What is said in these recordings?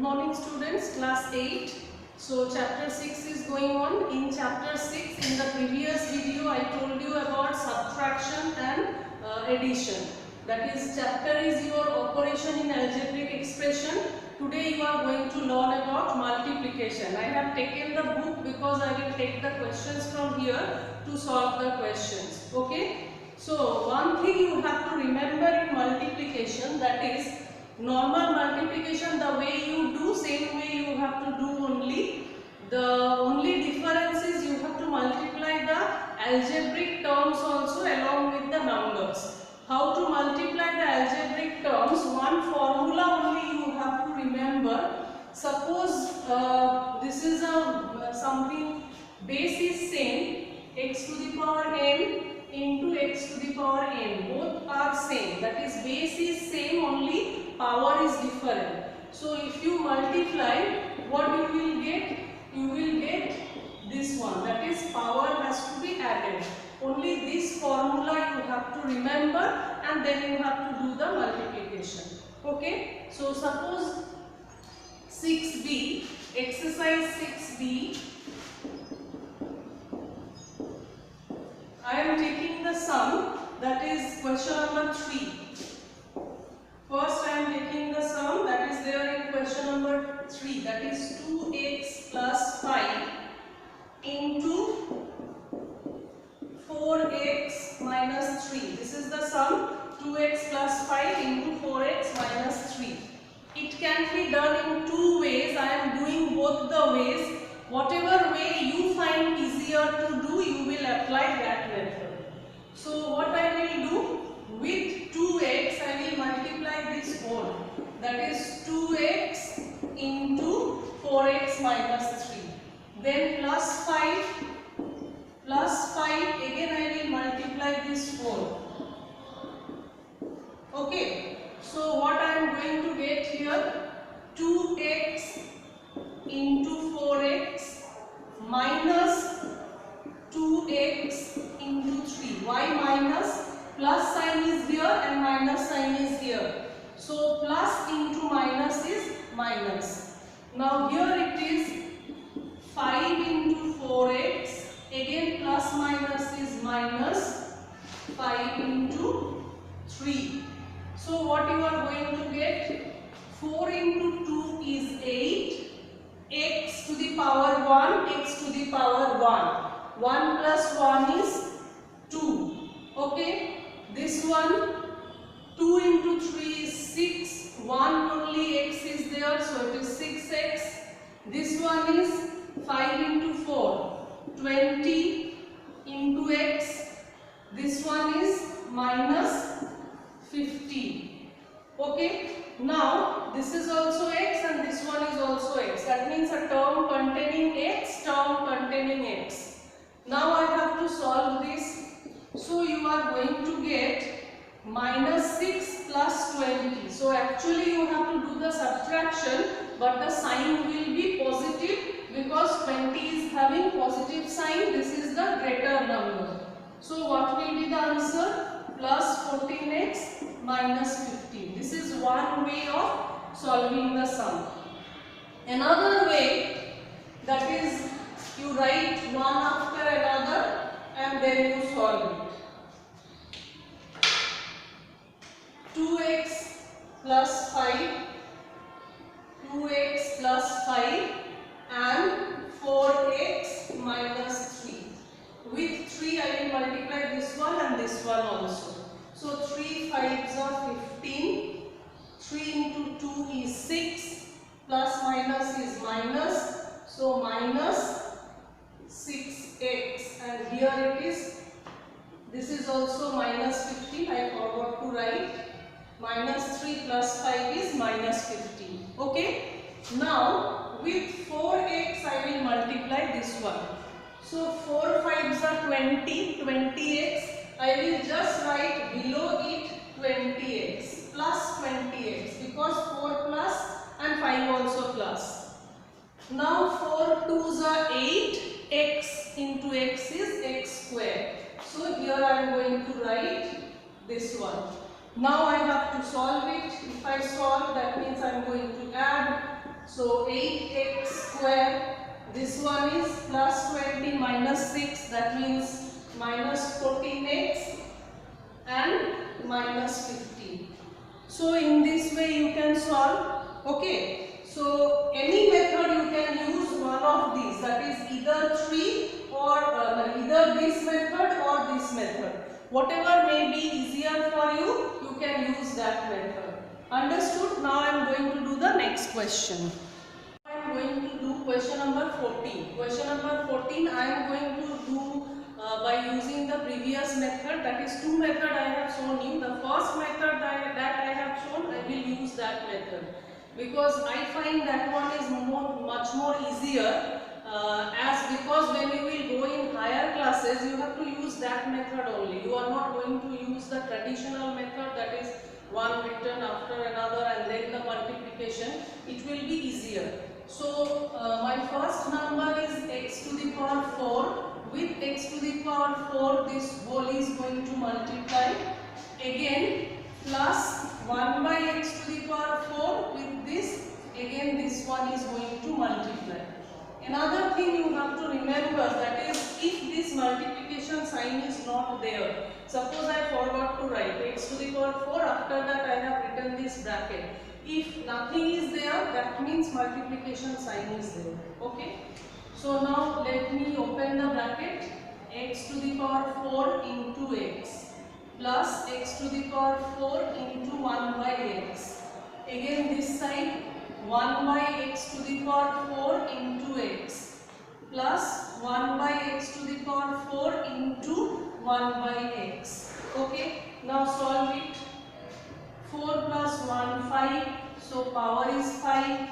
morning students, class 8. So chapter 6 is going on. In chapter 6, in the previous video I told you about subtraction and addition. That is, chapter is your operation in algebraic expression. Today you are going to learn about multiplication. I have taken the book because I will take the questions from here to solve the questions. Okay. So one thing you have to remember in multiplication, that is normal multiplication, the way you do, same way you have to do only. The only difference is you have to multiply the algebraic terms also along with the numbers. How to multiply the algebraic terms? One formula only you have to remember. Suppose this is a something, base is same, x to the power n into x to the power n, both are same, that is base is same, only power is different. So if you multiply, what you will get? You will get this one, that is power has to be added. Only this formula you have to remember and then you have to do the multiplication. Okay, so suppose 6b, exercise 6b, I am taking the sum, that is question number 3. First I am taking the sum that is there in question number 3, that is 2x plus 5 into 4x minus 3. This is the sum, 2x plus 5 into 4x minus 3. It can be done in two ways. I am doing both the ways. Whatever way you find easier to do, you will apply that method. So what I will do, with 2x I will multiply this whole, that is 2x into 4x minus 3. Then plus 5 again I will multiply this whole. Okay, so what I am going to get here, 2x into 4x minus 2x into 3. Why minus? Plus sign is here and minus sign is here. So plus into minus is minus. Now here it is 5 into 4x. Again plus minus is minus 5 into 3. So what you are going to get? 4 into 2 is 8. X to the power 1, x to the power 1. 1 plus 1 is 2. Okay. This one, 2 into 3 is 6. 1 only x is there, so it is 6x. This one is 5 into 4. 20 into x. This one is minus 50. Okay. Now this is also x and this one is also x. That means a term containing x, term containing x. Now I have to solve this. So you are going to get minus 6 plus 20. So actually you have to do the subtraction, but the sign will be positive because 20 is having positive sign. This is the greater number. So what will be the answer? Plus 14x minus 15. This is one way of solving the sum. Another way, that is you write one after another and then you solve it. 2x plus 5, 2x plus 5 and 4x minus 3. With 3 I will multiply this one and this one also. So 3 5s are 15. 3 into 2 is 6. Plus minus is minus. So minus 6x, and here it is. This is also minus 15. I forgot to write. Minus 3 plus 5 is minus 15. Okay. Now with 4x I will multiply this one. So 4 5s are 20. 20x. I will just write below it 20x plus 20x because 4 plus and 5 also plus. Now 4 2s are 8. X into x is x square. So here I am going to write this one. Now I have to solve it. If I solve, that means I am going to add So 8x square. This one is plus 20 minus 6, that means minus 14x and minus 15. So in this way you can solve. Okay. So any method you can use one of these, that is either 3 or either this method or this method. Whatever may be easier for you, you can use that method. Understood? Now I am going to do the next question. I am going to do question number 14. Question number 14 I am going to do by using the previous method, that is two method I have shown you. The first method that I have shown, I will use that method because I find that one is much more easier because when you will go in higher classes you have to use that method only. You are not going to use the traditional method, that is one written after another and then the multiplication. It will be easier. So my first number is x to the power 4. With x to the power 4, this whole is going to multiply. Again plus 1 by x to the power 4 with this. Again this one is going to multiply. Another thing you have to remember, that is if this multiplication sign is not there. Suppose I forgot to write x to the power 4, after that I have written this bracket. If nothing is there, that means multiplication sign is there. Okay. So now let me open the bracket. X to the power 4 into x plus x to the power 4 into 1 by x. Again this side 1 by x to the power 4 into x plus 1 by x to the power 4 into 1 by x. Okay. Now solve it. 4 plus 1, 5. So power is 5.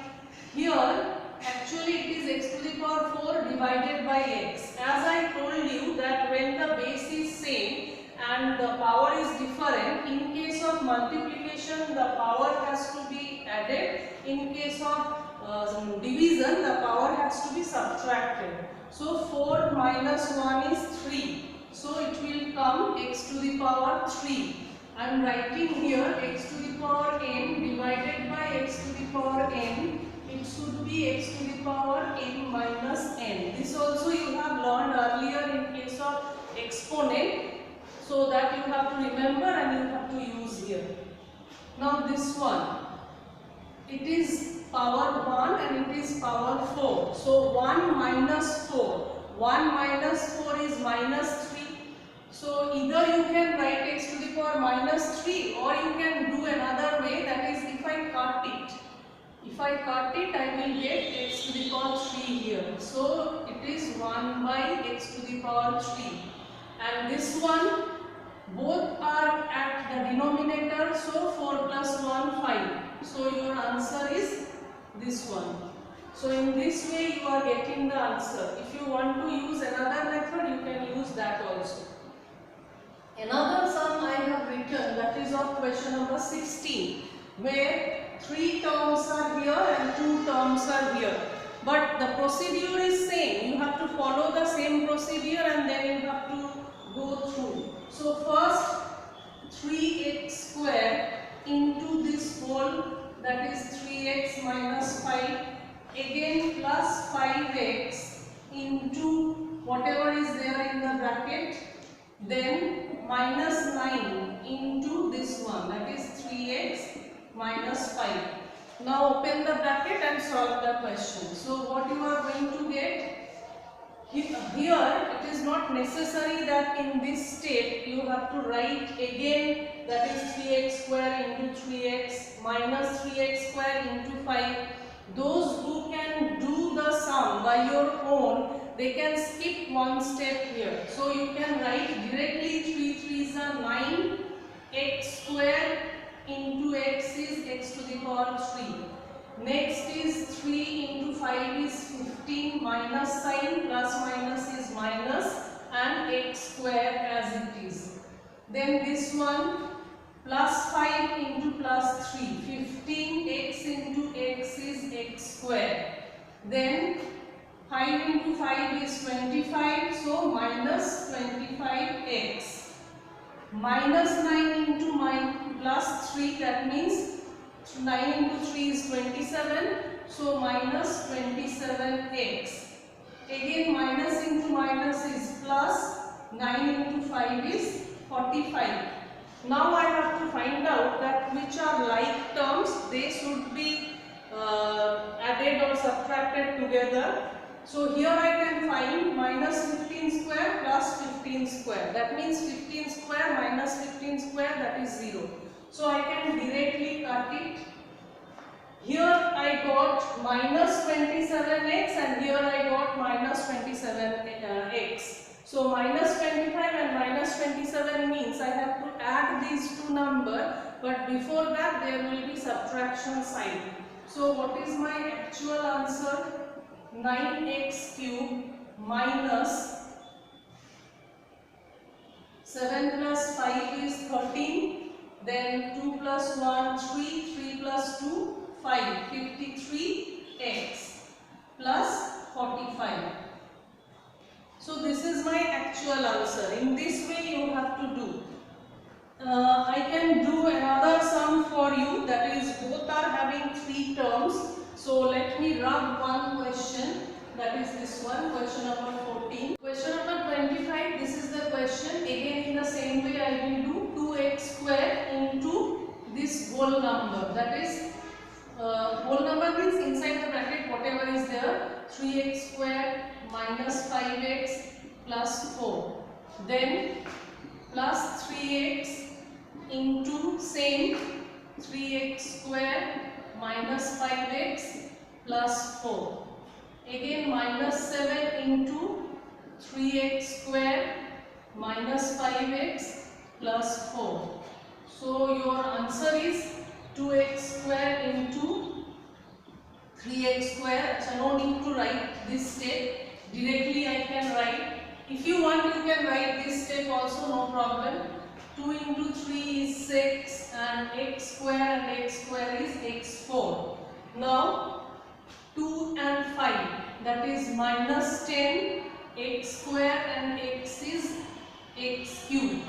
Here actually it is x to the power 4 divided by x. As I told you that when the base is same and the power is different, in case of multiplication the power has to be added. In case of division the power has to be subtracted. So 4 minus 1 is 3. So it will come x to the power 3. I am writing here x to the power n divided by x to the power n. It should be x to the power n minus n. This also you have learned earlier in case of exponent. So that you have to remember and you have to use here. Now this one, it is power 1 and it is power 4. So 1 minus 4. 1 minus 4 is minus 3. So either you can write x to the power minus 3 or you can do another way, that is if I cut it. If I cut it, I will get x to the power 3 here. So it is 1 by x to the power 3. And this one, both are at the denominator, so 4 plus 1, 5. So your answer is this one. So in this way you are getting the answer. If you want to use another method, you can use that also. Another sum I have written, that is of question number 16, where 3 terms are here and 2 terms are here. But the procedure is same. You have to follow the same procedure and then you have to go through. So first 3x square into this whole, that is 3x minus 5. Again plus 5x into whatever is there in the bracket. Then minus 9 into this one, that is 3x minus 5. Now open the bracket and solve the question. So what you are going to get, here it is not necessary that in this step you have to write again, that is 3x square into 3x minus 3x square into 5. Those who can do the sum by your own, they can skip one step here. So you can write directly 3 3s are 9, x square into x is x to the power 3. Next is 3 into 5 is 15, minus sign, plus minus is minus, and x square as it is. Then this one plus 5 into plus 3, 15x into x is x square. Then 5 into 5 is 25, so minus 25x. Minus 9 into plus 3, that means 9 into 3 is 27, so minus 27x. Again minus into minus is plus, 9 into 5 is 45. Now I have to find out that which are like terms, they should be added or subtracted together. So here I can find minus 15 square plus 15 square. That means 15 square minus 15 square, that is 0. So I can directly cut it. Here I got minus 27x and here I got minus 27x. So minus 25 and minus 27 means I have to add these two numbers, but before that there will be subtraction sign. So what is my actual answer? 9x cube minus 7 plus 5 is 13, then 2 plus 1 3, 3 plus 2 5, 53x plus 45. So this is my actual answer. In this way you have to do. I can do another sum for you, that is both are having 3 terms. So let me rub one question, that is this one, question number 14. Question number 25, this is the question. Again in the same way I will do 2x square into this whole number, that is whole number means inside the bracket whatever is there, 3x square minus 5x plus 4, then plus 3x into same 3x square minus 5x plus 4, again minus 7 into 3x square minus 5x plus 4. So your answer is 2x square into 3x square. So no need to write this step, directly I can write. If you want you can write this step also, no problem. 2 into 3 is 6 and x square is x4. Now 2 and 5, that is minus 10, x square and x is x cube.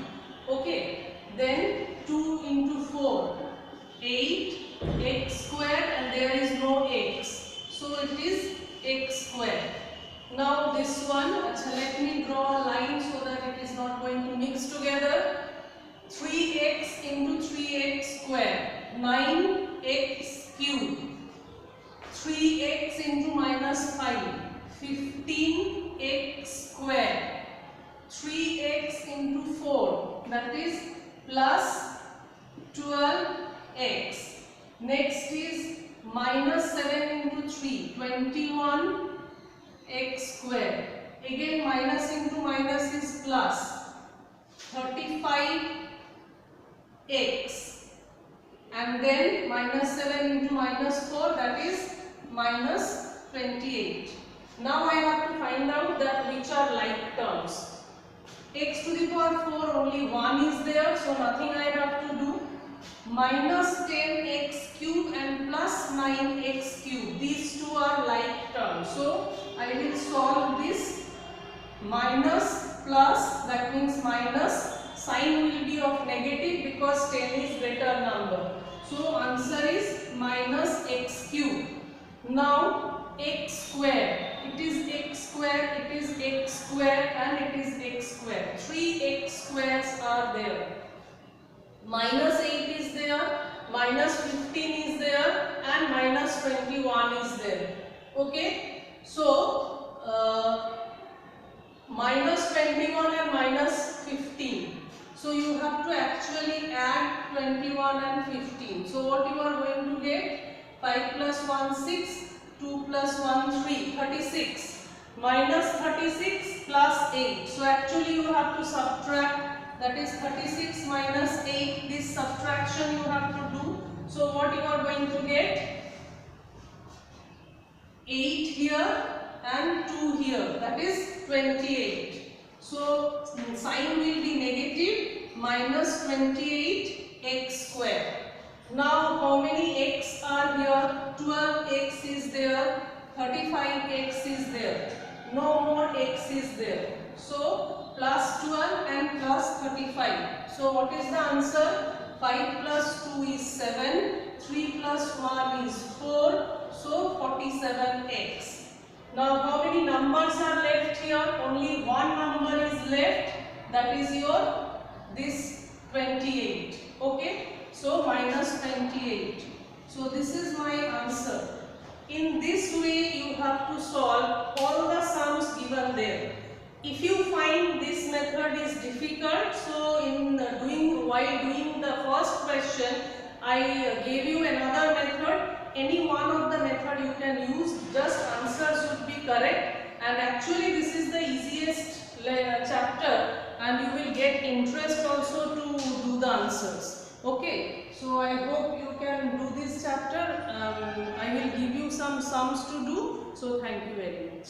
Okay, then 2 into 4, 8, x square and there is no x, so it is x square. Now this one, let me draw a line so that it is not going to mix together. 3x into 3x square, 9x cube. 3x into minus 5, 15x square. 3x into 4, that is plus 12x. Next is minus 7 into 3, 21x square. Again minus into minus is plus 35x. And then minus 7 into minus 4, that is minus 28. Now I have to find out that which are like terms. X to the power 4 only 1 is there, so nothing I have to do. Minus 10x cube and plus 9x cube, these two are like terms. So I will solve this. Minus plus, that means minus, sign will be of negative because 10 is greater number. So answer is minus x cube. Now x square, it is x square, it is x square and it is x square. 3x squares are there. Minus 8 is there, minus 15 is there and minus 21 is there. Okay, so minus 21 and minus 15. So you have to actually add 21 and 15. So what you are going to get? 5 plus 1 6, 2 plus 1 3, 36. Minus 36 plus 8. So actually you have to subtract. That is 36 minus 8, this subtraction you have to do. So what you are going to get? 8 here and 2 here, that is 28. So sign will be negative, minus 28x square. Now how many x are here? 12x is there, 35x is there, no more x is there. So plus 12 and plus 35. So what is the answer? 5 plus 2 is 7, 3 plus 1 is 4, so 47x. Now how many numbers are left here? Only one number is left, that is your this 28. Okay, so minus 28. So this is my answer. In this way you have to solve all the sums given there. If you find this method is difficult, so while doing the first question, I gave you another method. Any one of the method you can use, just answer should be correct. And actually this is the easiest chapter, and you will get interest also to do the answers. Okay, so I hope you can do this chapter. I will give you some sums to do. So thank you very much.